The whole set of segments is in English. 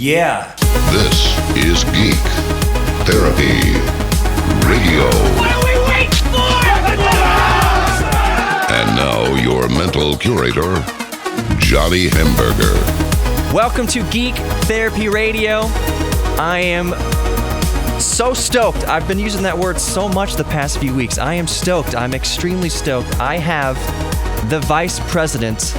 Yeah. This is Geek Therapy Radio. What are we waiting for? And now your mental curator, Johnny Hamburger. Welcome to Geek Therapy Radio. I am so stoked. I've been using that word so much the past few weeks. I am stoked. I'm extremely stoked. I have the vice president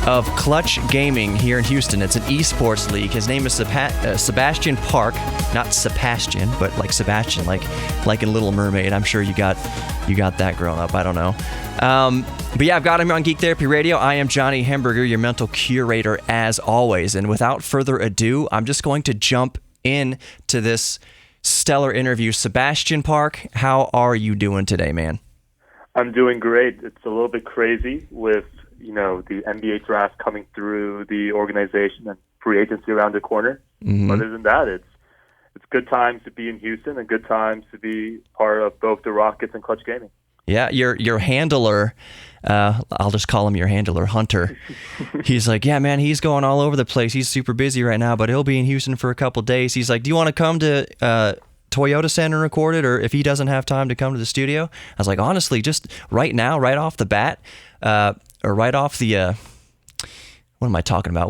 of Clutch Gaming here in Houston. It's an eSports league. His name is Sebastian Park. Not Sebastian, but like Sebastian, like in Little Mermaid. I'm sure you got that growing up. I don't know. But yeah, I've got him on Geek Therapy Radio. I am Johnny Hamburger, your mental curator as always. And without further ado, I'm just going to jump in to this stellar interview. Sebastian Park, how are you doing today, man? I'm doing great. It's a little bit crazy with, the NBA draft coming through the organization and free agency around the corner. Mm-hmm. Other than that, it's good times to be in Houston and good times to be part of both the Rockets and Clutch Gaming. Yeah, your handler, I'll just call him your handler, Hunter. He's like, yeah, man, he's going all over the place. He's super busy right now, but he'll be in Houston for a couple days. He's like, do you want to come to Toyota Center and record it, or if he doesn't have time to come to the studio? I was like, honestly, just right now, right off the bat, or right off the, what am I talking about?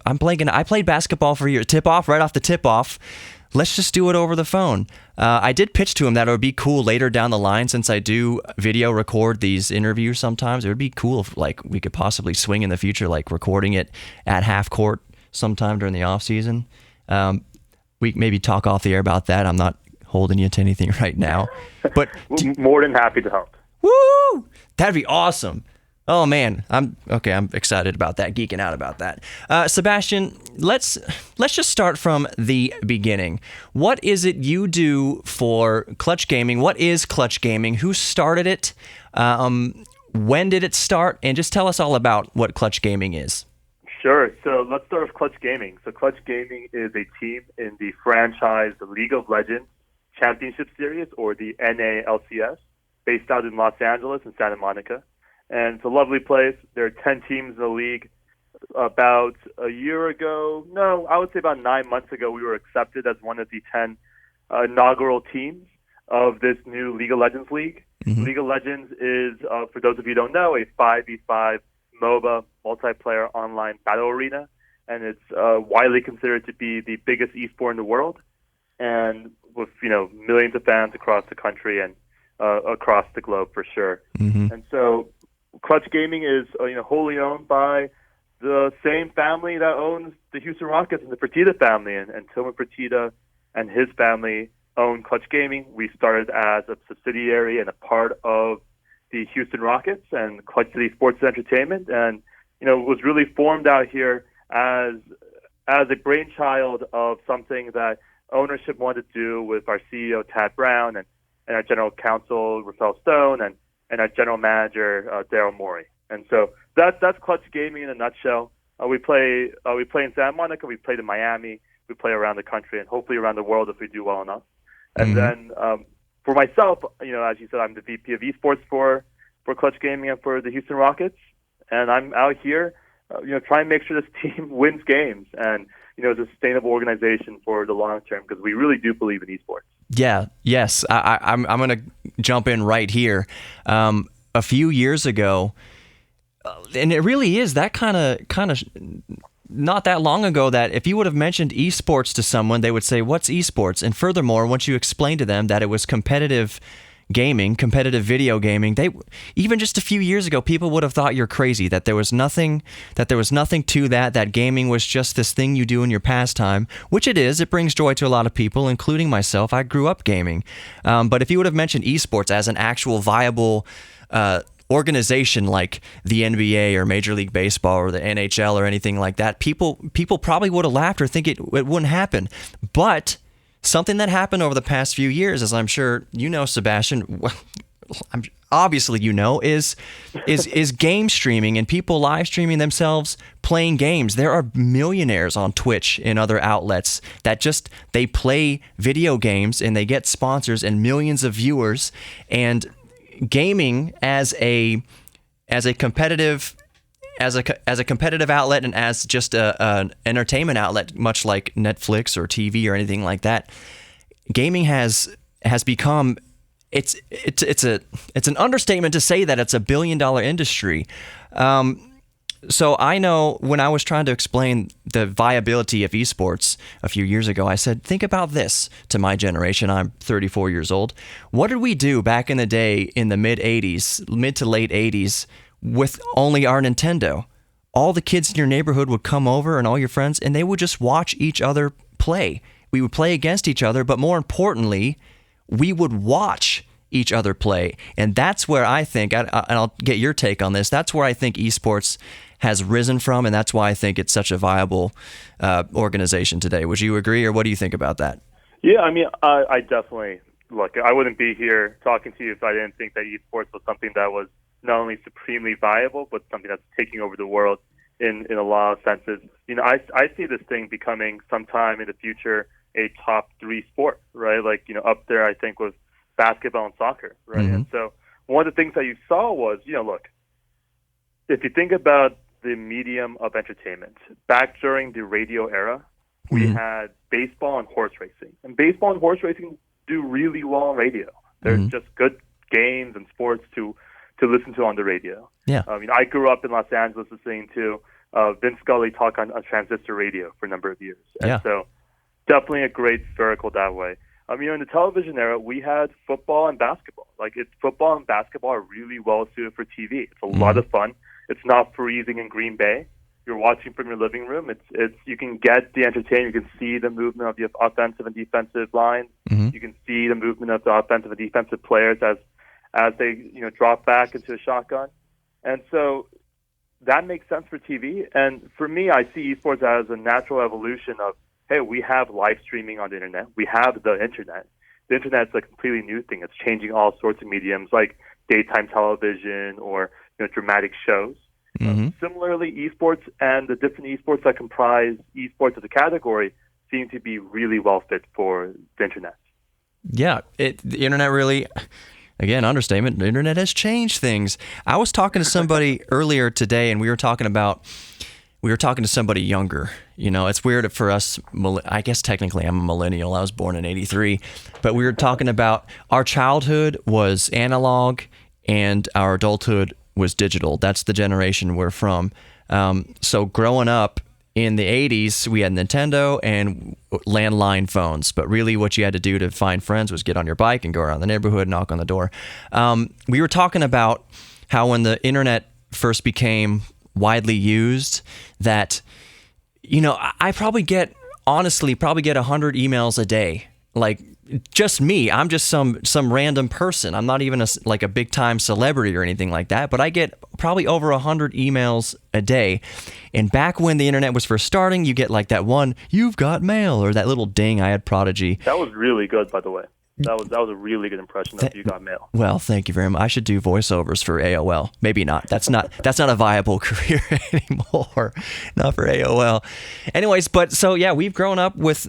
I'm blanking. I played basketball for your tip-off, right off the tip-off. Let's just do it over the phone. I did pitch to him that it would be cool later down the line, since I do video record these interviews sometimes. It would be cool if we could possibly swing in the future, recording it at half court sometime during the off season. We maybe talk off the air about that. I'm not holding you to anything right now, but more than happy to help. Woo! That'd be awesome. Oh man, I'm excited about that, geeking out about that. Sebastian, let's just start from the beginning. What is it you do for Clutch Gaming? What is Clutch Gaming? Who started it? When did it start? And just tell us all about what Clutch Gaming is. Sure. So let's start with Clutch Gaming. So Clutch Gaming is a team in the franchise League of Legends Championship Series, or the NALCS, based out in Los Angeles and Santa Monica. And it's a lovely place. There are 10 teams in the league. About a year ago, I would say about 9 months ago, we were accepted as one of the 10 inaugural teams of this new League of Legends league. Mm-hmm. League of Legends is, for those of you who don't know, a 5v5 MOBA multiplayer online battle arena. And it's widely considered to be the biggest esport in the world. And with, millions of fans across the country and across the globe for sure. Mm-hmm. And so Clutch Gaming is wholly owned by the same family that owns the Houston Rockets and the Fertitta family. And Tillman Fertitta and his family own Clutch Gaming. We started as a subsidiary and a part of the Houston Rockets and Clutch City Sports and Entertainment. And, it was really formed out here as a brainchild of something that ownership wanted to do with our CEO, Tad Brown, and our general counsel, Rafael Stone, and our general manager, Daryl Morey. And so that's Clutch Gaming in a nutshell. We play in Santa Monica, we played in Miami, we play around the country, and hopefully around the world if we do well enough. And then for myself, as you said, I'm the VP of eSports for Clutch Gaming and for the Houston Rockets. And I'm out here, trying to make sure this team wins games and, is a sustainable organization for the long term, because we really do believe in esports. Yeah, yes. I'm going to jump in right here. A few years ago, and it really is that kind of not that long ago, that if you would have mentioned esports to someone, they would say, what's esports? And furthermore, once you explain to them that it was competitive gaming, competitive video gaming, even just a few years ago, people would have thought you're crazy, that there was nothing to that gaming was just this thing you do in your pastime, which it is. It brings joy to a lot of people, including myself. I grew up gaming. But if you would have mentioned esports as an actual viable organization like the NBA or Major League Baseball or the NHL or anything like that, people probably would have laughed or think it wouldn't happen. But something that happened over the past few years, as I'm sure you know, Sebastian, obviously is game streaming and people live streaming themselves playing games. There are millionaires on Twitch and other outlets that they play video games and they get sponsors and millions of viewers. And gaming as a competitive as a competitive outlet and as just an entertainment outlet, much like Netflix or TV or anything like that, gaming has become it's an understatement to say that it's a $1 billion industry. So I know when I was trying to explain the viability of esports a few years ago, I said, think about this to my generation. I'm 34 years old. What did we do back in the day in the mid to late 80s with only our Nintendo? All the kids in your neighborhood would come over and all your friends, and they would just watch each other play. We would play against each other, but more importantly, we would watch each other play. And that's where I think, and I'll get your take on this, that's where I think esports has risen from, and that's why I think it's such a viable organization today. Would you agree, or what do you think about that? Yeah, I mean, I definitely, look, I wouldn't be here talking to you if I didn't think that esports was something that was not only supremely viable, but something that's taking over the world in a lot of senses. You know, I see this thing becoming sometime in the future a top 3 sport, right? Like, you know, up there, I think, with basketball and soccer, right? Mm-hmm. And so one of the things that you saw was, you know, look, if you think about the medium of entertainment, back during the radio era, we had baseball and horse racing. And baseball and horse racing do really well on radio. They're just good games and sports to listen to on the radio. Yeah. I mean, I grew up in Los Angeles listening to Vince Scully talk on transistor radio for a number of years. And so definitely a great circle that way. You know, in the television era, we had football and basketball. Like, football and basketball are really well suited for TV. It's a lot of fun. It's not freezing in Green Bay. You're watching from your living room. It's you can get the entertainment. You can see the movement of the offensive and defensive lines. You can see the movement of the offensive and defensive players as they, you know, drop back into a shotgun. And so that makes sense for TV. And for me, I see esports as a natural evolution of, hey, we have live streaming on the internet. We have the internet. The internet's a completely new thing. It's changing all sorts of mediums like daytime television or, you know, dramatic shows. Similarly, esports and the different esports that comprise esports as a category seem to be really well fit for the internet. Yeah, the internet really, again, understatement, the internet has changed things. I was talking to somebody earlier today, and we were talking to somebody younger. You know, it's weird for us. I guess technically I'm a millennial. I was born in '83. But we were talking about our childhood was analog and our adulthood was digital. That's the generation we're from. So growing up in the 80s, we had Nintendo and landline phones. But really what you had to do to find friends was get on your bike and go around the neighborhood, knock on the door. We were talking about how when the internet first became widely used, that, you know, I probably get 100 emails a day. Like, just me. I'm just some random person. I'm not even a big time celebrity or anything like that, but I get probably over 100 emails a day. And back when the internet was first starting, you get like that one, "You've got mail," or that little ding. I had Prodigy. That was really good, by the way. That was a really good impression of "You Got Mail." Well, thank you very much. I should do voiceovers for AOL. Maybe not. That's not a viable career anymore. Not for AOL. Anyways, but so yeah, we've grown up with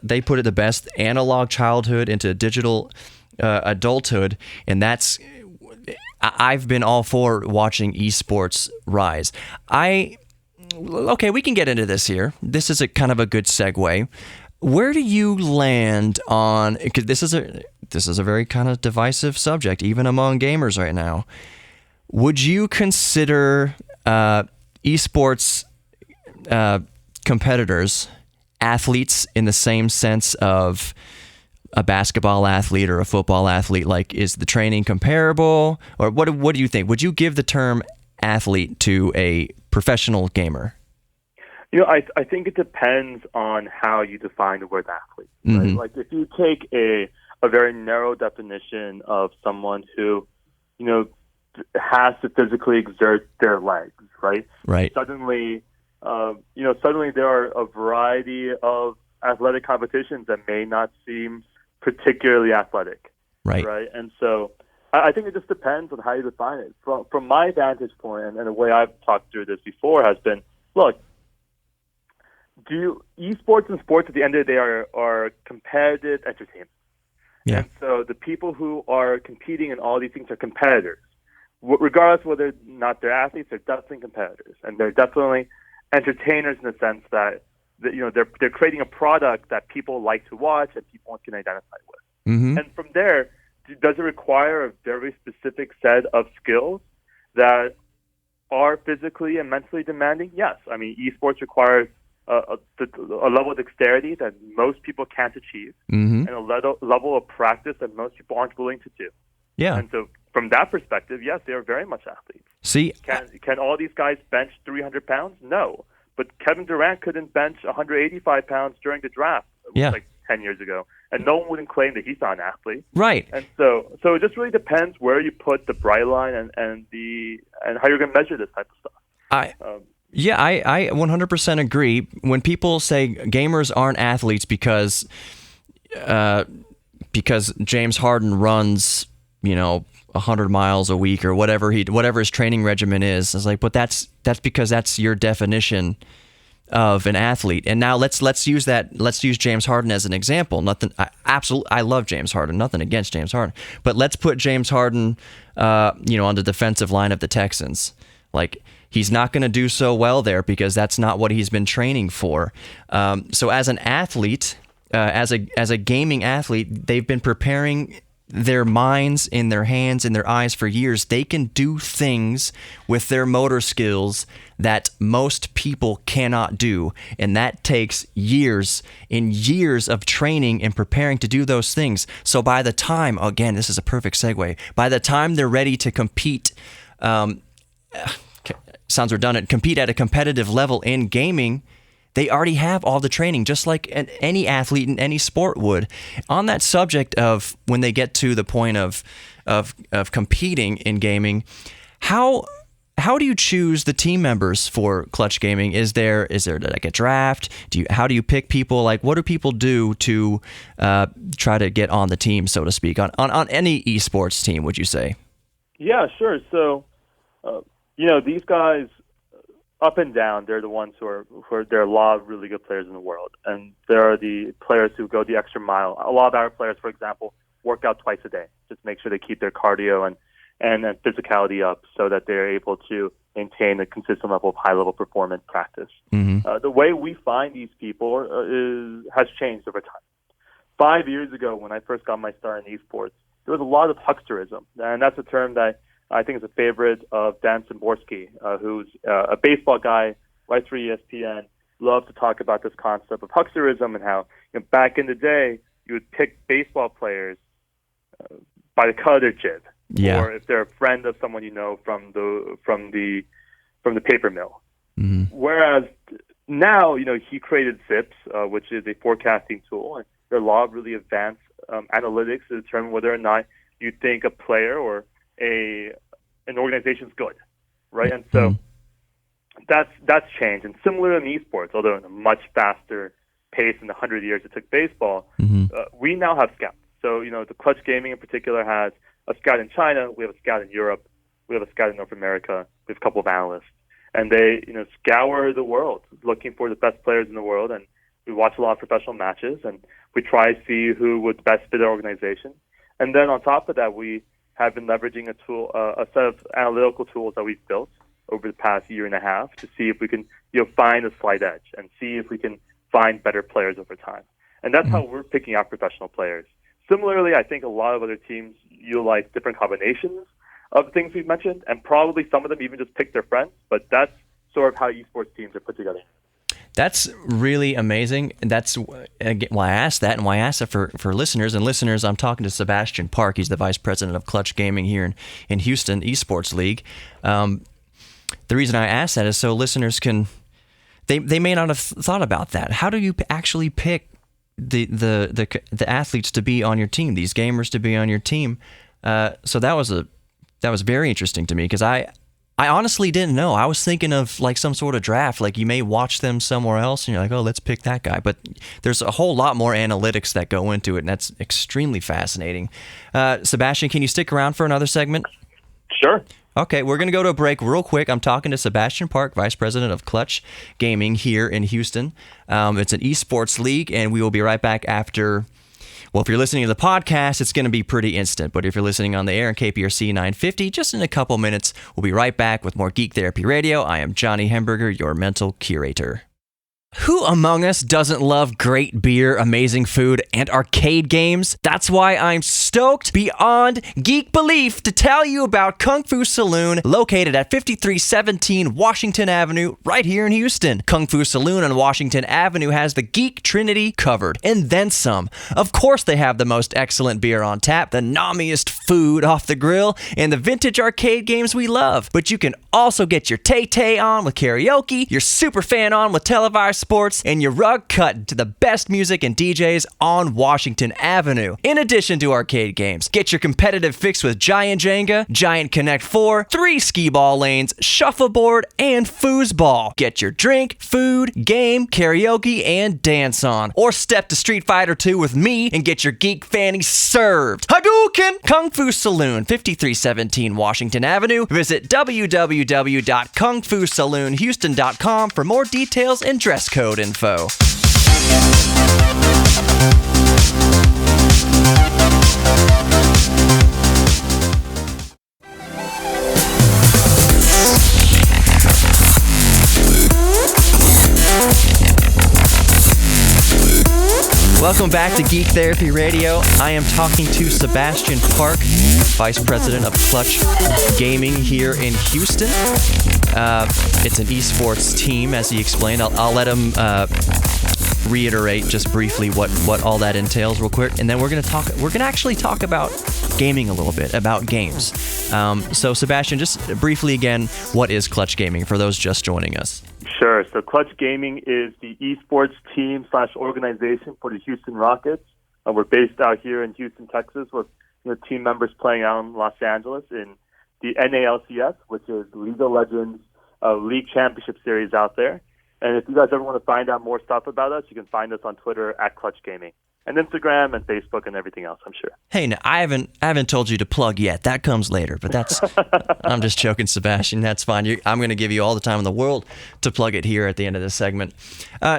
they put it the best, analog childhood into digital adulthood, and I've been all for watching esports rise. Okay, we can get into this here. This is a kind of a good segue. Where do you land on? Because this is a very kind of divisive subject, even among gamers right now. Would you consider esports competitors athletes in the same sense of a basketball athlete or a football athlete? Like, is the training comparable, or what do you think? Would you give the term athlete to a professional gamer? You know, I think it depends on how you define the word athlete. Right? Like, if you take a very narrow definition of someone who, you know, has to physically exert their legs, right? Right. Suddenly there are a variety of athletic competitions that may not seem particularly athletic. Right. And so I think it just depends on how you define it. From my vantage point, and the way I've talked through this before has been, look, esports and sports at the end of the day are competitive entertainment. Yeah. And so the people who are competing in all these things are competitors. regardless of whether or not they're athletes, they're definitely competitors, and they're definitely entertainers in the sense that they're creating a product that people like to watch and people can identify with. Mm-hmm. And from there, does it require a very specific set of skills that are physically and mentally demanding? Yes. I mean, esports requires a level of dexterity that most people can't achieve, Mm-hmm. and a level of practice that most people aren't willing to do. Yeah. And so, from that perspective, yes, they are very much athletes. See, Can all these guys bench 300 pounds? No. But Kevin Durant couldn't bench 185 pounds during the draft, Yeah. like 10 years ago, and no one wouldn't claim that he's not an athlete. right. And so it just really depends where you put the bright line and how you're going to measure this type of stuff. I 100% agree. When people say gamers aren't athletes because James Harden runs, 100 miles a week or whatever his training regimen is, it's like, but that's because that's your definition of an athlete. And now let's use James Harden as an example. I love James Harden. Nothing against James Harden, but let's put James Harden, on the defensive line of the Texans. Like, he's not going to do so well there because that's not what he's been training for. So as an athlete, as a gaming athlete, they've been preparing their minds, in their hands, in their eyes for years. They can do things with their motor skills that most people cannot do, and that takes years and years of training and preparing to do those things. So by the time, again, this is a perfect segue, by the time they're ready to compete, sounds redundant, compete at a competitive level in gaming, they already have all the training, just like any athlete in any sport would. On that subject of when they get to the point of competing in gaming, how do you choose the team members for Clutch Gaming? Is there like a draft? How do you pick people? Like, what do people do to try to get on the team, so to speak, on any esports team? Would you say? Yeah, sure. So, these guys, up and down, they're the ones who are there are a lot of really good players in the world, and there are the players who go the extra mile. A lot of our players, for example, work out twice a day, just make sure they keep their cardio and physicality up so that they're able to maintain a consistent level of high-level performance practice. Mm-hmm. The way we find these people has changed over time. 5 years ago, when I first got my start in esports, there was a lot of hucksterism, and that's a term that I think is a favorite of Dan Szymborski, who's a baseball guy, writes for ESPN, loves to talk about this concept of hucksterism and how back in the day you would pick baseball players by the color of their jib, or if they're a friend of someone from the paper mill. Mm-hmm. Whereas now, he created Zips, which is a forecasting tool, and there are a lot of really advanced analytics to determine whether or not you think a player or an organization's good, right? And so that's changed. And similar in esports, although in a much faster pace in the 100 years it took baseball, we now have scouts. So, the Clutch Gaming in particular has a scout in China, we have a scout in Europe, we have a scout in North America, we have a couple of analysts. And they, scour the world looking for the best players in the world, and we watch a lot of professional matches, and we try to see who would best fit our organization. And then on top of that, we have been leveraging a set of analytical tools that we've built over the past year and a half to see if we can find a slight edge and see if we can find better players over time. And that's how we're picking out professional players. Similarly, I think a lot of other teams utilize different combinations of things we've mentioned, and probably some of them even just pick their friends, but that's sort of how esports teams are put together. That's really amazing. That's why I asked that, and why I asked it for listeners. And listeners, I'm talking to Sebastian Park. He's the vice president of Clutch Gaming here in Houston Esports League. The reason I asked that is so listeners can, they may not have thought about that. How do you actually pick the athletes to be on your team, these gamers to be on your team? So that was very interesting to me, because I honestly didn't know. I was thinking of like some sort of draft, like you may watch them somewhere else and you're like, oh, let's pick that guy. But there's a whole lot more analytics that go into it, and that's extremely fascinating. Sebastian, can you stick around for another segment? Sure. Okay, we're going to go to a break real quick. I'm talking to Sebastian Park, Vice President of Clutch Gaming here in Houston. It's an esports league, and we will be right back after Well, if you're listening to the podcast, it's going to be pretty instant. But if you're listening on the air in KPRC 950, just in a couple minutes, we'll be right back with more Geek Therapy Radio. I am Johnny Hemberger, your mental curator. Who among us doesn't love great beer, amazing food, and arcade games? That's why I'm stoked beyond geek belief to tell you about Kung Fu Saloon, located at 5317 Washington Avenue, right here in Houston. Kung Fu Saloon on Washington Avenue has the geek trinity covered, and then some. Of course, they have the most excellent beer on tap, the nomiest food off the grill, and the vintage arcade games we love. But you can also get your Tay-Tay on with karaoke, your super fan on with televised sports, and your rug cut to the best music and DJs on Washington Avenue. In addition to arcade games, get your competitive fix with Giant Jenga, Giant Connect 4, 3 skee-ball lanes, shuffleboard, and foosball. Get your drink, food, game, karaoke, and dance on. Or step to Street Fighter 2 with me and get your geek fanny served. Hadouken! Kung Fu Saloon, 5317 Washington Avenue. Visit www.kungfusaloonhouston.com for more details and dress code info. Welcome back to Geek Therapy Radio. I am talking to Sebastian Park, Vice President of Clutch Gaming here in Houston. It's an eSports team, as he explained. I'll let him reiterate just briefly what all that entails real quick, and then we're gonna actually talk about gaming a little bit, about games. So Sebastian, just briefly again, what is Clutch Gaming for those just joining us? Sure. So Clutch Gaming is the esports team / organization for the Houston Rockets. We're based out here in Houston, Texas, with team members playing out in Los Angeles in the NALCS, which is League of Legends League Championship Series out there. And if you guys ever want to find out more stuff about us, you can find us on Twitter at Clutch Gaming, and Instagram and Facebook and everything else, I'm sure. Hey, now, I haven't told you to plug yet. That comes later, but that's I'm just joking, Sebastian. That's fine. I'm going to give you all the time in the world to plug it here at the end of this segment.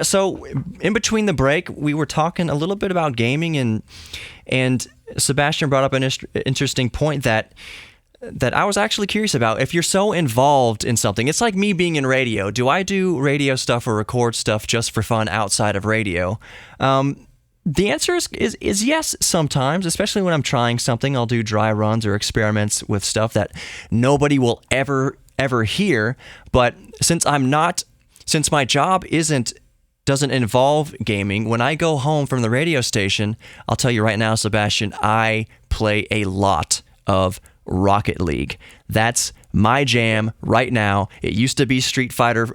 So in between the break, we were talking a little bit about gaming, and Sebastian brought up an interesting point that I was actually curious about. If you're so involved in something, it's like me being in radio. Do I do radio stuff or record stuff just for fun outside of radio? The answer is yes sometimes, especially when I'm trying something. I'll do dry runs or experiments with stuff that nobody will ever hear. But since my job doesn't involve gaming, when I go home from the radio station, I'll tell you right now, Sebastian, I play a lot of Rocket League. That's my jam right now. It used to be Street Fighter.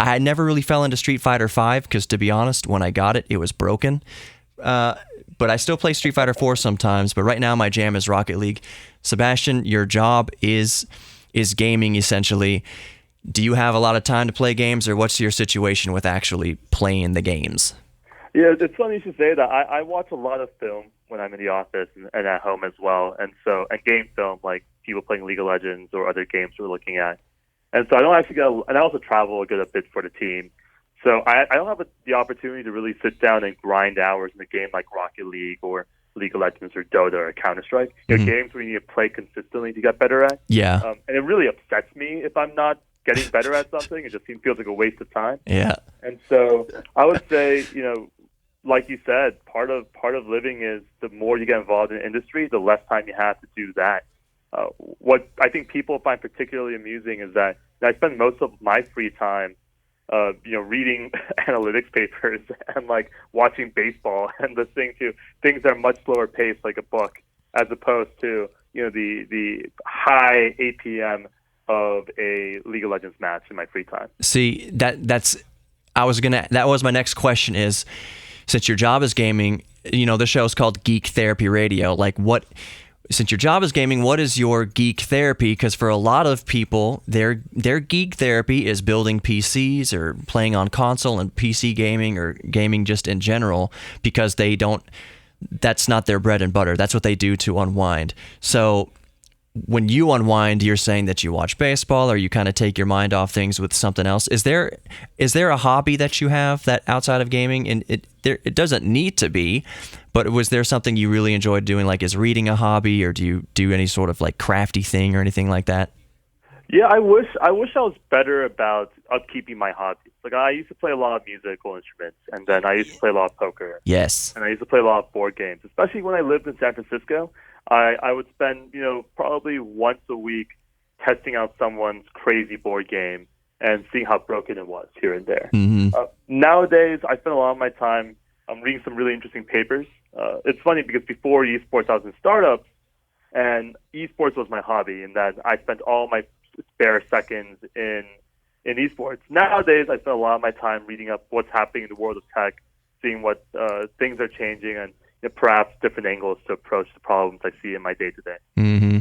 I never really fell into Street Fighter 5 because, to be honest, when I got it, it was broken. But I still play Street Fighter 4 sometimes. But right now, my jam is Rocket League. Sebastian, your job is gaming, essentially. Do you have a lot of time to play games, or what's your situation with actually playing the games? Yeah, it's funny you should say that. I watch a lot of film when I'm in the office and at home as well, and game film, like people playing League of Legends or other games we're looking at. And so I don't actually and I also travel a good bit for the team. So I don't have the opportunity to really sit down and grind hours in a game like Rocket League or League of Legends or Dota or Counter-Strike. Games where you need to play consistently to get better at. Yeah. And it really upsets me if I'm not getting better at something. It just feels like a waste of time. Yeah. And so I would say, like you said, part of living is the more you get involved in the industry, the less time you have to do that. What I think people find particularly amusing is that I spend most of my free time, reading analytics papers and watching baseball and listening to things that are much slower paced, like a book, as opposed to the high APM of a League of Legends match in my free time. See, that was my next question is, since your job is gaming, the show is called Geek Therapy Radio. Since your job is gaming, what is your geek therapy? Because for a lot of people, their geek therapy is building PCs or playing on console and PC gaming or gaming just in general, because that's not their bread and butter. That's what they do to unwind. So when you unwind, you're saying that you watch baseball or you kind of take your mind off things with something else. Is there a hobby that you have that outside of gaming? And it doesn't need to be, but was there something you really enjoyed doing? Like, is reading a hobby, or do you do any sort of like crafty thing or anything like that? Yeah, I wish I was better about upkeeping my hobbies. Like, I used to play a lot of musical instruments, and then I used to play a lot of poker. Yes. And I used to play a lot of board games, especially when I lived in San Francisco. I would spend, probably once a week testing out someone's crazy board game and seeing how broken it was here and there. Mm-hmm. Nowadays, I spend a lot of my time reading some really interesting papers. It's funny because before eSports, I was in startups, and eSports was my hobby, and that I spent all my spare seconds in eSports. Nowadays, I spend a lot of my time reading up what's happening in the world of tech, seeing what things are changing, and perhaps different angles to approach the problems I see in my day-to-day. Mm-hmm.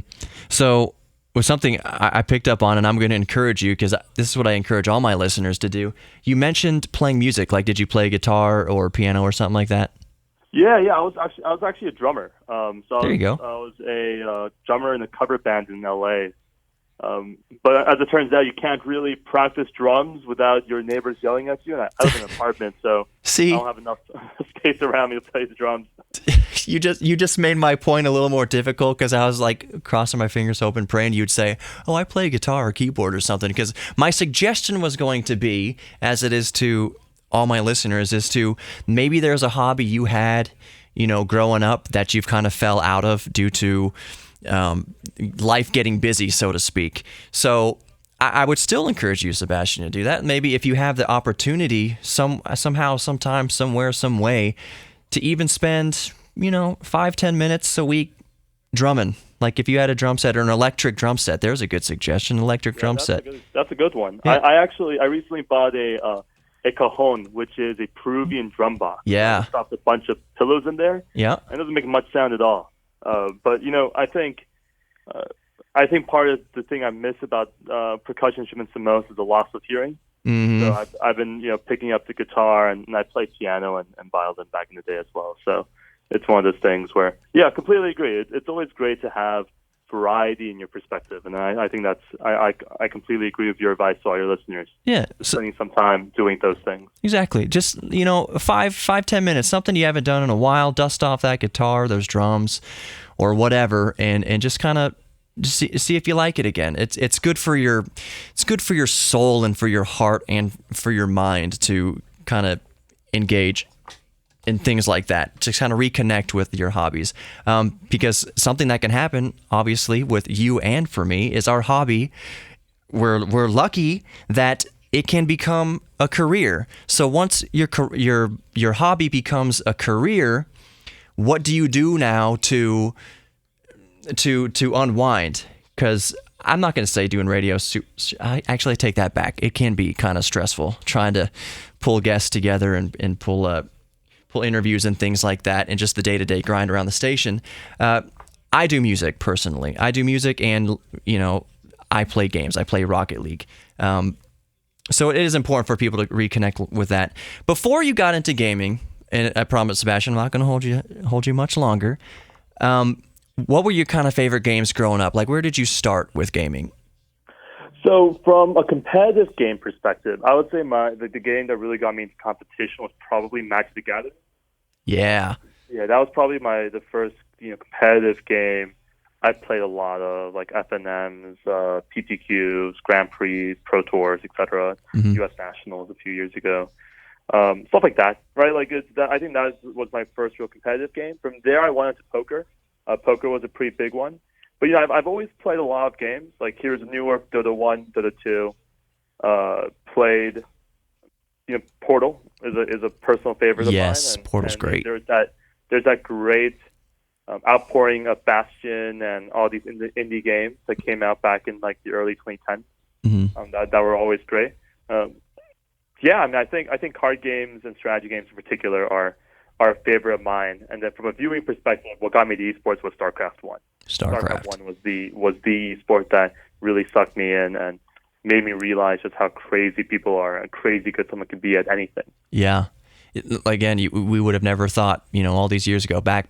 So with something I picked up on, and I'm going to encourage you, because this is what I encourage all my listeners to do. You mentioned playing music. Like, did you play guitar or piano or something like that? Yeah. I was actually a drummer. There you go. I was a drummer in a cover band in LA. But as it turns out, you can't really practice drums without your neighbors yelling at you. And I live in an apartment, so See? I don't have enough space around me to play the drums. You just made my point a little more difficult, because I was like crossing my fingers hoping, praying you'd say, oh, I play guitar or keyboard or something. Because my suggestion was going to be, as it is to all my listeners, is to maybe there's a hobby you had, growing up that you've kind of fell out of due to life getting busy, so to speak. So I would still encourage you, Sebastian, to do that. Maybe if you have the opportunity somehow, sometime, somewhere, some way, to even spend 5-10 minutes a week drumming. Like, if you had a drum set or an electric drum set, there's a good suggestion. Electric drum set. That's a good one. Yeah. I recently bought a cajon, which is a Peruvian drum box. Yeah. Stuffed a bunch of pillows in there. Yeah. It doesn't make much sound at all. But I think part of the thing I miss about percussion instruments the most is the loss of hearing. Mm-hmm. So I've been picking up the guitar, and I play piano and violin back in the day as well. So it's one of those things where, yeah, I completely agree. It's always great to have variety in your perspective, and I think I completely agree with your advice to all your listeners. Yeah, spending some time doing those things. Exactly. Just 5-10 minutes, something you haven't done in a while. Dust off that guitar, those drums, or whatever, and just kind of see if you like it again. It's good for your soul and for your heart and for your mind to kind of engage in things like that, to kind of reconnect with your hobbies. Because something that can happen, obviously, with you and for me, is our hobby. We're lucky that it can become a career. So once your hobby becomes a career, what do you do now to unwind? Because I'm not going to say doing radio. I actually take that back. It can be kind of stressful trying to pull guests together and pull interviews and things like that, and just the day-to-day grind around the station. I do music personally. I do music, and I play games. I play Rocket League. So it is important for people to reconnect with that. Before you got into gaming, and I promise, Sebastian, I'm not going to hold you much longer. What were your kind of favorite games growing up? Like, where did you start with gaming? So from a competitive game perspective, I would say the game that really got me into competition was probably Magic the Gathering. Yeah. Yeah, that was probably the first competitive game I played a lot of, like FNMs, PTQs, Grand Prix, Pro Tours, etc. U.S. Nationals a few years ago. Stuff like that, right? Like I think that was my first real competitive game. From there, I went into poker. Poker was a pretty big one. But I've always played a lot of games. Like Heroes of Newark, Dota 1, Dota 2. Played, Portal is a personal favorite of mine. Yes, Portal's great. There's that great outpouring of Bastion and all these indie games that came out back in like the early 2010s. That were always great. I think card games and strategy games in particular are a favorite of mine. And then from a viewing perspective, what got me to esports was StarCraft 1. StarCraft 1 was the sport that really sucked me in and made me realize just how crazy people are and crazy good someone can be at anything. Yeah. Again, we would have never thought, all these years ago, back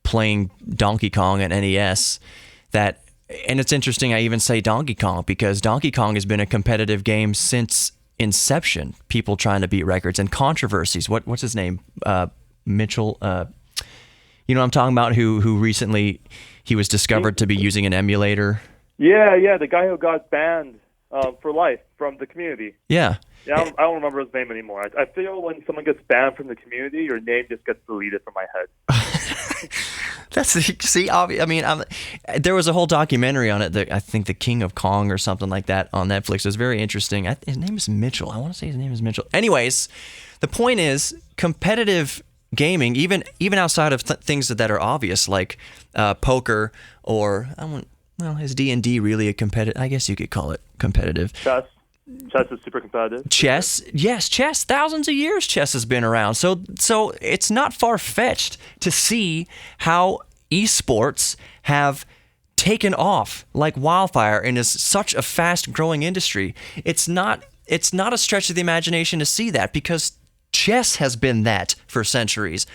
playing Donkey Kong at NES, that and it's interesting I even say Donkey Kong, because Donkey Kong has been a competitive game since inception. People trying to beat records and controversies. What's his name? Mitchell. You know what I'm talking about? Who recently he was discovered to be using an emulator. Yeah, the guy who got banned for life from the community. Yeah. Yeah, I don't remember his name anymore. I feel when someone gets banned from the community, your name just gets deleted from my head. There was a whole documentary on it. I think The King of Kong or something like that on Netflix. It was very interesting. His name is Mitchell. I want to say his name is Mitchell. Anyways, the point is competitive gaming, even outside of things that are obvious, like poker or is D&D really a competitive? I guess you could call it competitive. Chess is super competitive. Chess. Thousands of years chess has been around. So it's not far-fetched to see how eSports have taken off like wildfire and is such a fast-growing industry. It's not a stretch of the imagination to see that, because chess has been that for centuries.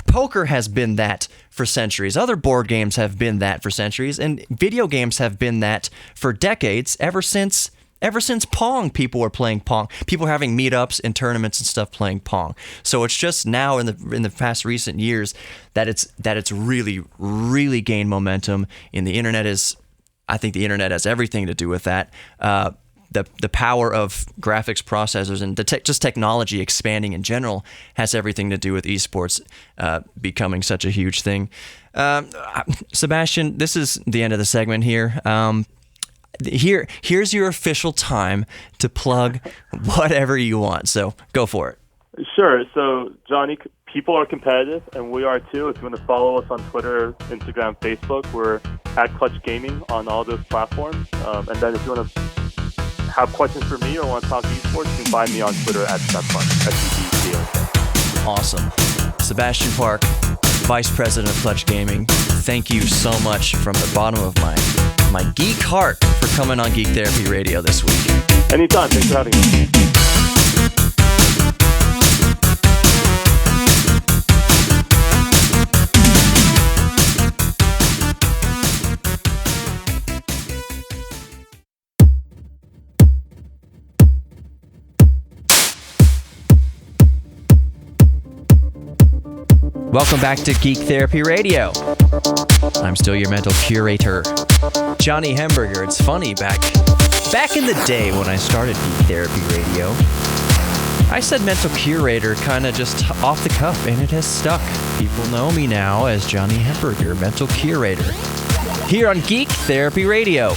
Poker has been that for centuries. Other board games have been that for centuries, and video games have been that for decades, ever since Pong. People were playing Pong. People were having meetups and tournaments and stuff playing Pong. So it's just now in the past recent years that it's really, really gained momentum. And I think the internet has everything to do with that. The power of graphics processors and just technology expanding in general has everything to do with esports becoming such a huge thing. Sebastian, this is the end of the segment here. Here's your official time to plug whatever you want. So go for it. Sure. So, Johnny, people are competitive, and we are too. If you want to follow us on Twitter, Instagram, Facebook, we're at Clutch Gaming on all those platforms. And then if you want to have questions for me or want to talk esports, you can find me on Twitter at Sebastian Park. Awesome. Sebastian Park, Vice President of Clutch Gaming, thank you so much from the bottom of my geek heart for coming on Geek Therapy Radio this week. Anytime. Thanks for having me. Welcome back to Geek Therapy Radio. I'm still your mental curator, Johnny Hemberger. It's funny, back in the day when I started Geek Therapy Radio, I said mental curator kind of just off the cuff, and it has stuck. People know me now as Johnny Hemberger, mental curator, here on Geek Therapy Radio.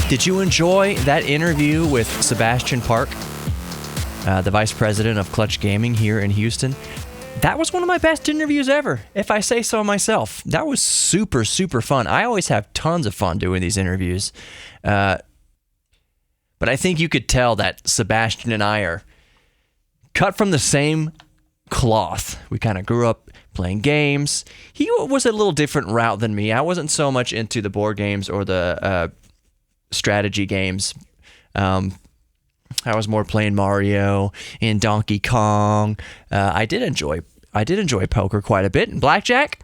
Did you enjoy that interview with Sebastian Park, the Vice President of Clutch Gaming here in Houston? That was one of my best interviews ever, if I say so myself. That was super, super fun. I always have tons of fun doing these interviews. But I think you could tell that Sebastian and I are cut from the same cloth. We kind of grew up playing games. He was a little different route than me. I wasn't so much into the board games or the strategy games. I was more playing Mario and Donkey Kong. I did enjoy poker quite a bit, and blackjack.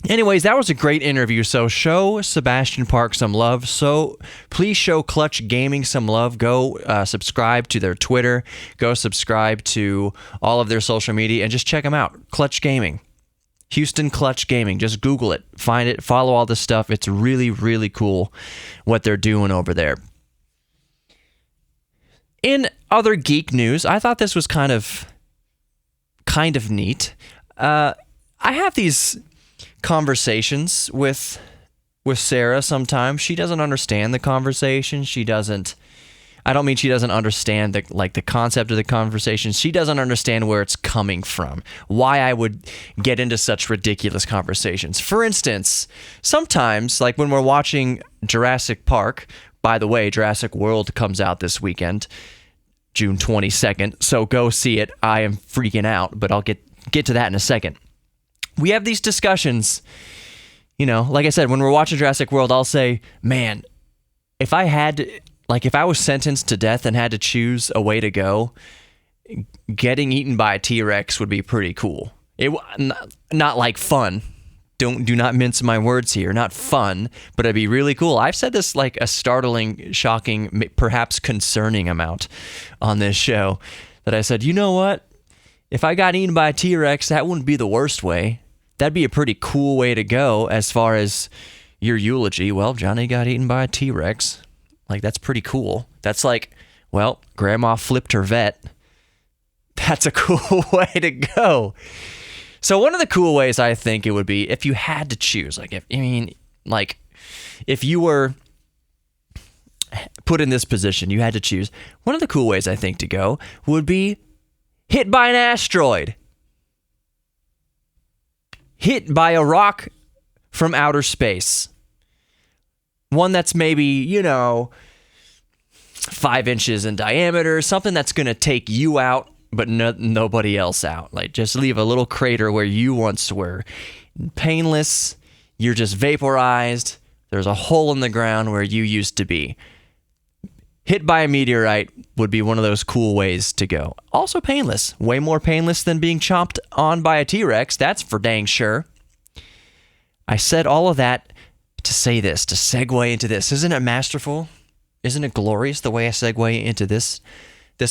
Anyways, that was a great interview. So show Sebastian Park some love. So please show Clutch Gaming some love. Go subscribe to their Twitter. Go subscribe to all of their social media, and just check them out. Clutch Gaming, Houston Clutch Gaming. Just Google it, find it, follow all this stuff. It's really, really cool what they're doing over there. In other geek news, I thought this was kind of neat. I have these conversations with Sarah sometimes. She doesn't understand the conversation. I don't mean she doesn't understand the concept of the conversation. She doesn't understand where it's coming from, why I would get into such ridiculous conversations. For instance, sometimes, like when we're watching Jurassic Park. By the way, Jurassic World comes out this weekend, June 22nd, so go see it. I am freaking out, but I'll get to that in a second. We have these discussions, like I said, when we're watching Jurassic World, I'll say, man, if I was sentenced to death and had to choose a way to go, getting eaten by a T-Rex would be pretty cool. It not like fun, Do not mince my words here. Not fun, but it'd be really cool. I've said this like a startling, shocking, perhaps concerning amount on this show that I said, you know what? If I got eaten by a T-Rex, that wouldn't be the worst way. That'd be a pretty cool way to go as far as your eulogy. Well, Johnny got eaten by a T-Rex. Like, that's pretty cool. That's like, well, Grandma flipped her vet. That's a cool way to go. So one of the cool ways I think it would be if you had to choose, if you were put in this position, you had to choose. One of the cool ways I think to go would be hit by an asteroid. Hit by a rock from outer space. One that's maybe, 5 inches in diameter, something that's going to take you out but nobody else out. Like, just leave a little crater where you once were. Painless, you're just vaporized. There's a hole in the ground where you used to be. Hit by a meteorite would be one of those cool ways to go. Also painless. Way more painless than being chomped on by a T-Rex. That's for dang sure. I said all of that to say this, to segue into this. Isn't it masterful? Isn't it glorious the way I segue into this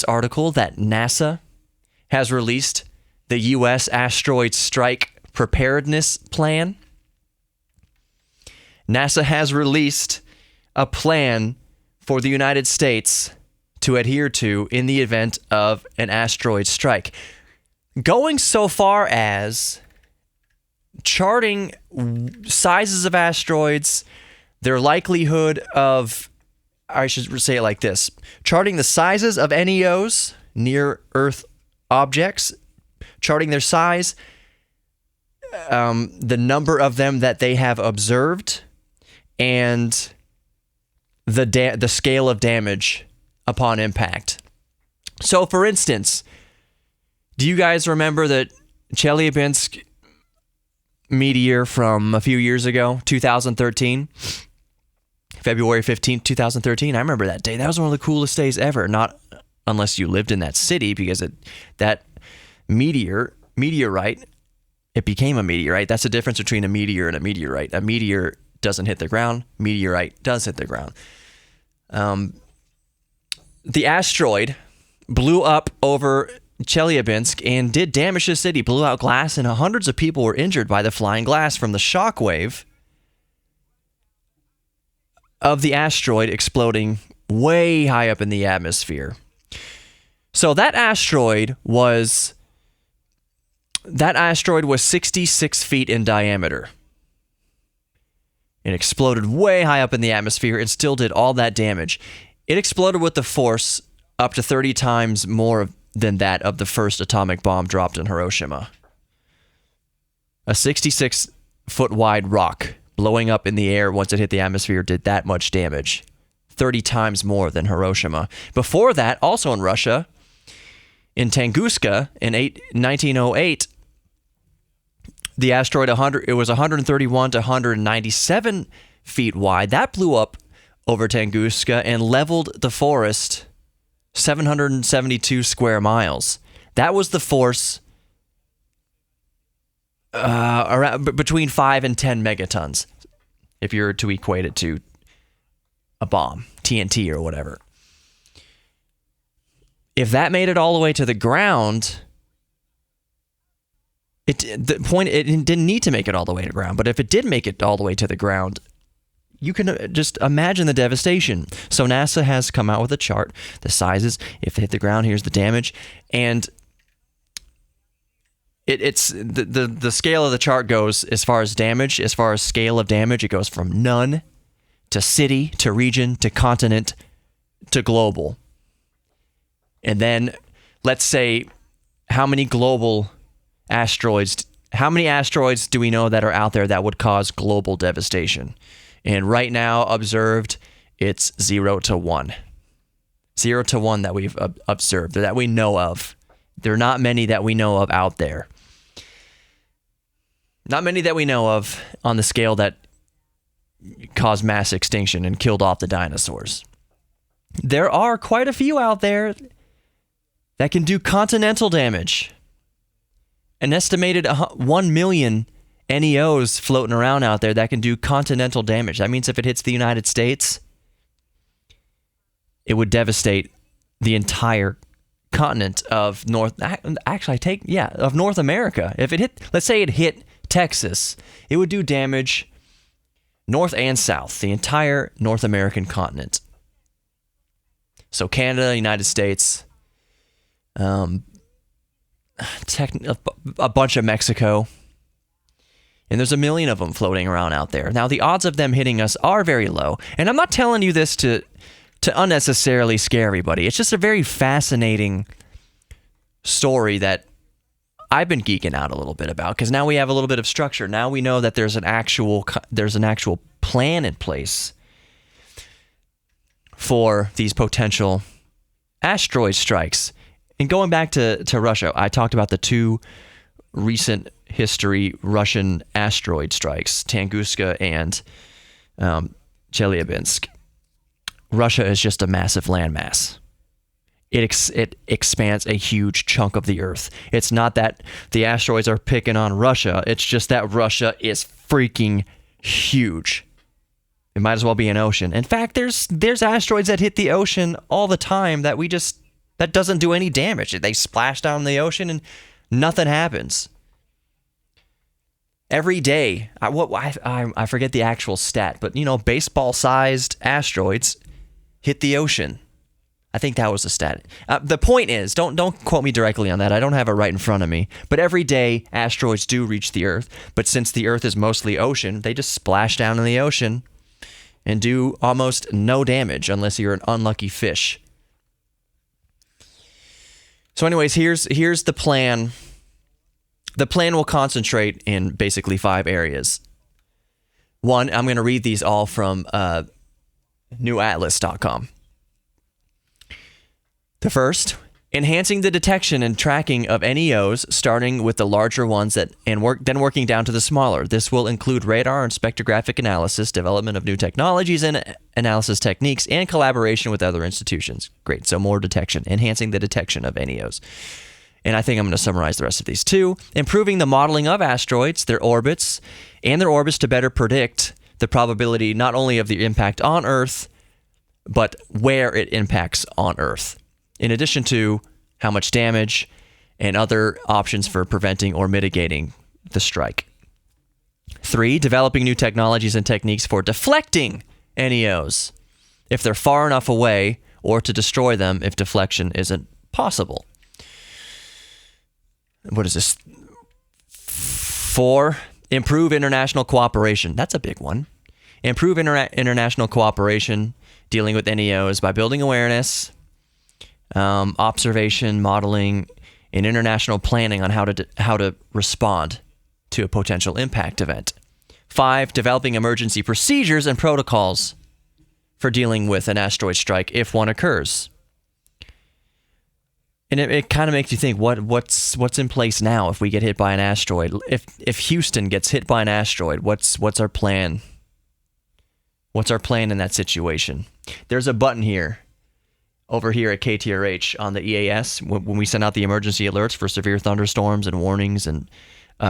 article that NASA has released the U.S. Asteroid Strike Preparedness Plan? NASA has released a plan for the United States to adhere to in the event of an asteroid strike, going so far as charting sizes of asteroids, their likelihood of, I should say it like this, charting the sizes of NEOs, near Earth objects, charting their size, the number of them that they have observed, and the scale of damage upon impact. So, for instance, do you guys remember the Chelyabinsk meteor from a few years ago, 2013? February 15th, 2013. I remember that day. That was one of the coolest days ever. Not unless you lived in that city, because that meteorite, it became a meteorite. That's the difference between a meteor and a meteorite. A meteor doesn't hit the ground. Meteorite does hit the ground. The asteroid blew up over Chelyabinsk and did damage to the city, blew out glass, and hundreds of people were injured by the flying glass from the shockwave of the asteroid exploding way high up in the atmosphere. So that asteroid was 66 feet in diameter. It exploded way high up in the atmosphere and still did all that damage. It exploded with the force up to 30 times more than that of the first atomic bomb dropped in Hiroshima. A 66-foot wide rock blowing up in the air once it hit the atmosphere did that much damage. 30 times more than Hiroshima. Before that, also in Russia, in Tunguska in 1908, the asteroid it was 131 to 197 feet wide. That blew up over Tunguska and leveled the forest 772 square miles. That was the force around between 5 and 10 megatons, if you were to equate it to a bomb, TNT or whatever. If that made it all the way to the ground, it didn't need to make it all the way to the ground, but if it did make it all the way to the ground, you can just imagine the devastation. So NASA has come out with a chart, the sizes, if it hit the ground, here's the damage, and it's the scale of the chart goes as far as damage, as far as scale of damage, it goes from none to city to region to continent to global. And then let's say how many asteroids do we know that are out there that would cause global devastation? And right now observed, it's 0 to 1. 0 to 1 that we've observed, that we know of. There are not many that we know of out there. Not many that we know of on the scale that caused mass extinction and killed off the dinosaurs. There are quite a few out there that can do continental damage. An estimated 1 million NEOs floating around out there that can do continental damage. That means if it hits the United States, it would devastate the entire continent of North America. If it hit, let's say it hit Texas, it would do damage north and south, the entire North American continent. So Canada, United States, a bunch of Mexico, and there's a million of them floating around out there. Now, the odds of them hitting us are very low, and I'm not telling you this to unnecessarily scare everybody. It's just a very fascinating story that I've been geeking out a little bit about, because now we have a little bit of structure. Now we know that there's an actual plan in place for these potential asteroid strikes. And going back to Russia, I talked about the two recent history Russian asteroid strikes, Tunguska and Chelyabinsk. Russia is just a massive landmass. It expands a huge chunk of the Earth. It's not that the asteroids are picking on Russia. It's just that Russia is freaking huge. It might as well be an ocean. In fact, there's asteroids that hit the ocean all the time that doesn't do any damage. They splash down in the ocean and nothing happens. Every day, I forget the actual stat, but baseball-sized asteroids hit the ocean. I think that was the stat. The point is, don't quote me directly on that. I don't have it right in front of me. But every day, asteroids do reach the Earth. But since the Earth is mostly ocean, they just splash down in the ocean and do almost no damage unless you're an unlucky fish. So anyways, here's the plan. The plan will concentrate in basically 5 areas. One, I'm going to read these all from newatlas.com. The first, enhancing the detection and tracking of NEOs, starting with the larger ones then working down to the smaller. This will include radar and spectrographic analysis, development of new technologies and analysis techniques, and collaboration with other institutions. Great, so more detection, enhancing the detection of NEOs. And I think I'm going to summarize the rest of these too. Improving the modeling of asteroids, their orbits to better predict the probability not only of the impact on Earth, but where it impacts on Earth, in addition to how much damage and other options for preventing or mitigating the strike. 3, developing new technologies and techniques for deflecting NEOs if they're far enough away, or to destroy them if deflection isn't possible. What is this? 4, improve international cooperation. That's a big one. Improve international cooperation dealing with NEOs by building awareness, observation, modeling, and international planning on how to respond to a potential impact event. 5, developing emergency procedures and protocols for dealing with an asteroid strike if one occurs. And it kind of makes you think, what's in place now if we get hit by an asteroid? If Houston gets hit by an asteroid, what's our plan? What's our plan in that situation? There's a button here, over here at KTRH on the EAS, when we send out the emergency alerts for severe thunderstorms and warnings and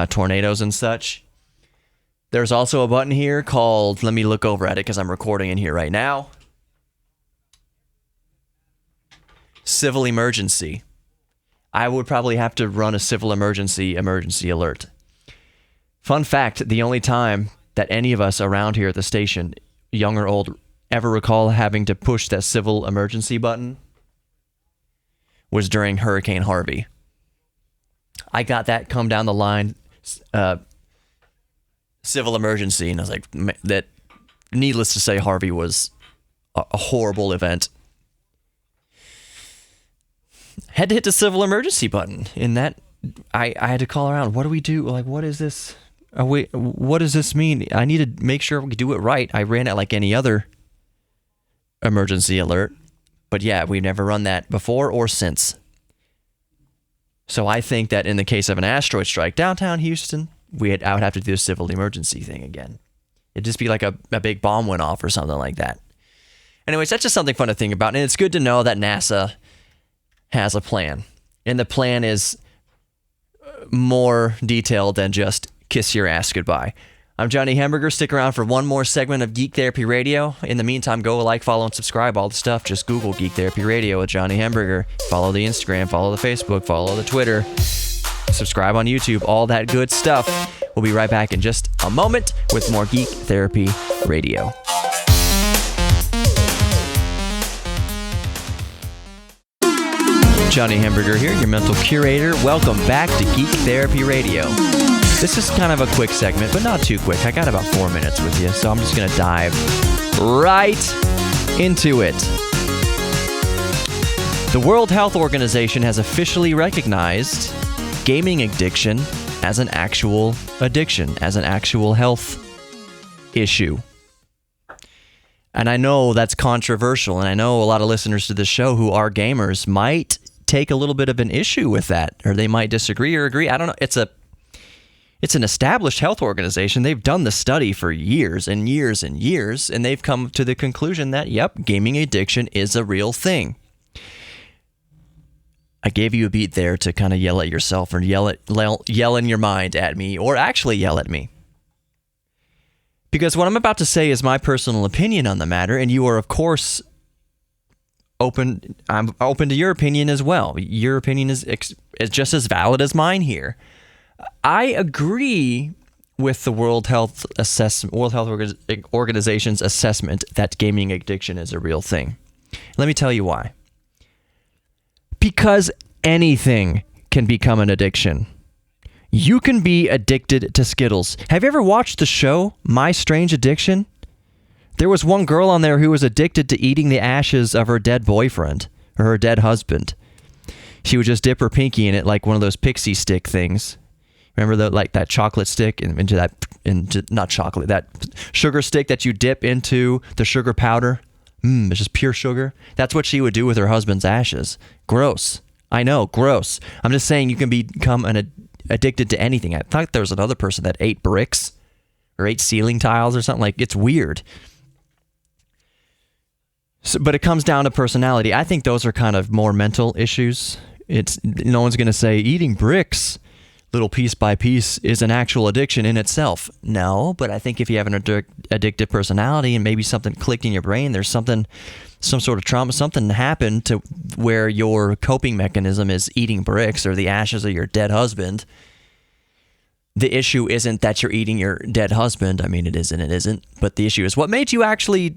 tornadoes and such. There's also a button here called, let me look over at it because I'm recording in here right now, Civil Emergency. I would probably have to run a civil emergency alert. Fun fact, the only time that any of us around here at the station, young or old, ever recall having to push that civil emergency button was during Hurricane Harvey. I got that come down the line, civil emergency, and I was like, that. Needless to say, Harvey was a horrible event. Had to hit the civil emergency button. In that, I had to call around. What do we do? Like, what is this? What does this mean? I need to make sure we do it right. I ran it like any other emergency alert, but yeah, we've never run that before or since. So I think that in the case of an asteroid strike downtown Houston, I would have to do a civil emergency thing again. It'd just be like a big bomb went off or something like that. Anyways, that's just something fun to think about, and it's good to know that NASA has a plan, and the plan is more detailed than just kiss your ass goodbye. I'm Johnny Hamburger. Stick around for one more segment of Geek Therapy Radio. In the meantime, go like, follow, and subscribe. All the stuff. Just Google Geek Therapy Radio with Johnny Hamburger. Follow the Instagram, follow the Facebook, follow the Twitter. Subscribe on YouTube. All that good stuff. We'll be right back in just a moment with more Geek Therapy Radio. Johnny Hamburger here, your mental curator. Welcome back to Geek Therapy Radio. This is kind of a quick segment, but not too quick. I got about 4 minutes with you, so I'm just going to dive right into it. The World Health Organization has officially recognized gaming addiction as an actual addiction, as an actual health issue. And I know that's controversial, and I know a lot of listeners to this show who are gamers might take a little bit of an issue with that, or they might disagree or agree. I don't know. It's an established health organization. They've done the study for years and years and years, and they've come to the conclusion that, yep, gaming addiction is a real thing. I gave you a beat there to kind of yell at yourself or yell in your mind at me, or actually yell at me. Because what I'm about to say is my personal opinion on the matter, and you are, of course, I'm open to your opinion as well. Your opinion is just as valid as mine here. I agree with the World Health Organization's assessment that gaming addiction is a real thing. Let me tell you why. Because anything can become an addiction. You can be addicted to Skittles. Have you ever watched the show My Strange Addiction? There was one girl on there who was addicted to eating the ashes of her dead boyfriend or her dead husband. She would just dip her pinky in it like one of those pixie stick things. Remember that chocolate stick that sugar stick that you dip into the sugar powder? It's just pure sugar. That's what she would do with her husband's ashes. Gross. I know, gross. I'm just saying you can become addicted to anything. I thought there was another person that ate bricks or ate ceiling tiles or something. Like, it's weird. But it comes down to personality. I think those are kind of more mental issues. No one's going to say eating bricks little piece by piece is an actual addiction in itself. No, but I think if you have an addictive personality and maybe something clicked in your brain, there's some sort of trauma, something happened to where your coping mechanism is eating bricks or the ashes of your dead husband. The issue isn't that you're eating your dead husband. I mean, it isn't. But the issue is what made you actually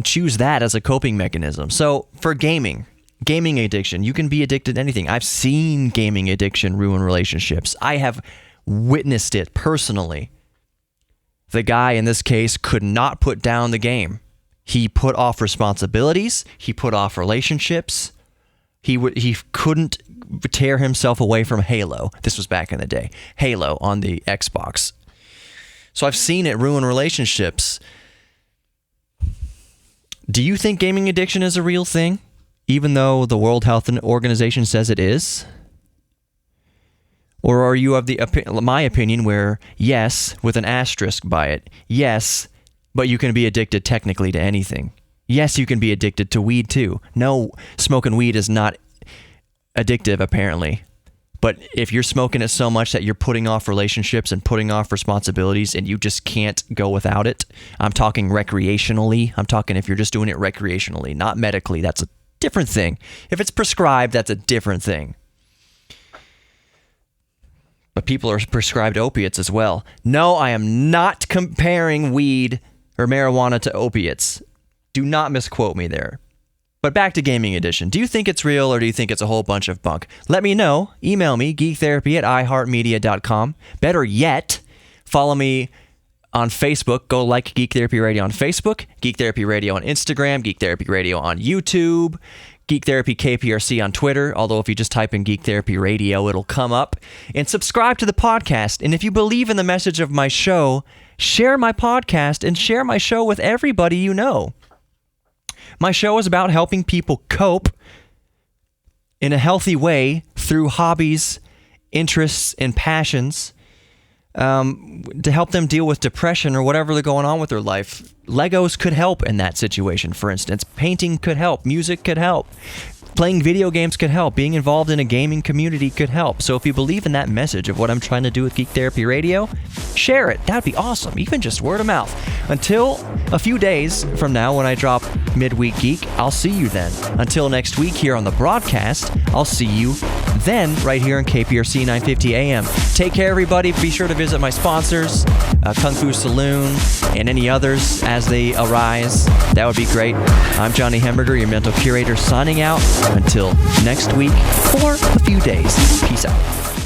choose that as a coping mechanism. So for gaming addiction, you can be addicted to anything. I've seen gaming addiction ruin relationships. I have witnessed it personally. The guy in this case could not put down the game. He put off responsibilities. He put off relationships. He couldn't tear himself away from Halo. This was back in the day. Halo on the Xbox. So I've seen it ruin relationships. Do you think gaming addiction is a real thing, even though the World Health Organization says it is? Or are you of my opinion where, yes, with an asterisk by it, yes, but you can be addicted technically to anything. Yes, you can be addicted to weed too. No, smoking weed is not addictive apparently. But if you're smoking it so much that you're putting off relationships and putting off responsibilities and you just can't go without it, I'm talking recreationally. I'm talking if you're just doing it recreationally, not medically. That's a different thing. If it's prescribed, that's a different thing. But people are prescribed opiates as well. No, I am not comparing weed or marijuana to opiates. Do not misquote me there. But back to gaming addiction. Do you think it's real or do you think it's a whole bunch of bunk? Let me know. Email me, geektherapy@iheartmedia.com. Better yet, follow me on Facebook. Go like Geek Therapy Radio on Facebook, Geek Therapy Radio on Instagram, Geek Therapy Radio on YouTube, Geek Therapy KPRC on Twitter. Although if you just type in Geek Therapy Radio, it'll come up. And subscribe to the podcast. And if you believe in the message of my show, share my podcast and share my show with everybody you know. My show is about helping people cope in a healthy way through hobbies, interests, and passions to help them deal with depression or whatever they're going on with their life. Legos could help in that situation, for instance. Painting could help. Music could help. Playing video games could help. Being involved in a gaming community could help. So if you believe in that message of what I'm trying to do with Geek Therapy Radio, share it. That'd be awesome. Even just word of mouth. Until a few days from now when I drop Midweek Geek, I'll see you then. Until next week here on the broadcast, I'll see you then right here on KPRC 950 AM. Take care, everybody. Be sure to visit my sponsors, Kung Fu Saloon, and any others as they arise. That would be great. I'm Johnny Hemberger, your mental curator, signing out until next week for a few days. Peace out.